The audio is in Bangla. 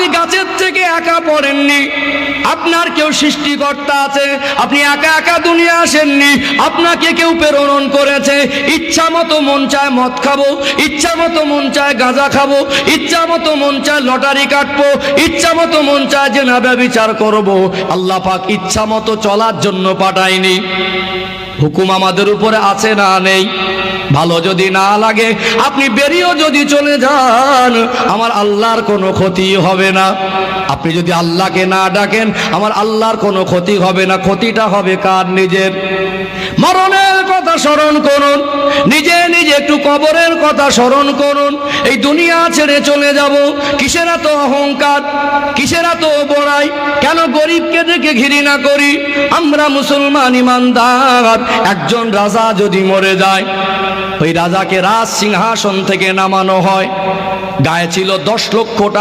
আপনি গাছের থেকে একা পড়েননি, আপনার কেউ সৃষ্টিকর্তা আছে। আপনি একা একা দুনিয়া আসেননি, আপনাকে কেউ প্রেরণ করেছে। ইচ্ছা মতো মন চায় মদ খাবো, ইচ্ছা মতো মন চায় গাঁজা খাবো, ইচ্ছা মতো মন চায় লটারি কাটবো, ইচ্ছা মতো মন চায় জেনা ব্যভিচার করবো। আল্লাহ পাক ইচ্ছা মতো চলার জন্য পাঠায়নি। হুকুম আমাদের উপরে আছে না নেই? ভালো যদি না লাগে আপনি বেরিয়েও যদি চলে যান, আমার আল্লাহর কোনো ক্ষতি হবে না। আপনি যদি আল্লাহকে না ডাকেন, আমার আল্লাহর কোনো ক্ষতি হবে না। ক্ষতিটা হবে কার? নিজের। মরণের কথা স্মরণ করুন, নিজে নিজে একটু কবরের কথা স্মরণ করুন। এই দুনিয়া ছেড়ে চলে যাব, কিসের এত অহংকার, কিসের এত বড়াই? কেন গরিবকে দেখে ঘৃণা করি? আমরা মুসলমান ইমানদার। একজন রাজা যদি মরে যায়, ওই রাজাকে রাজ সিংহাসন থেকে নামানো হয়। গায়ে ছিল 10 লক্ষ টাকা।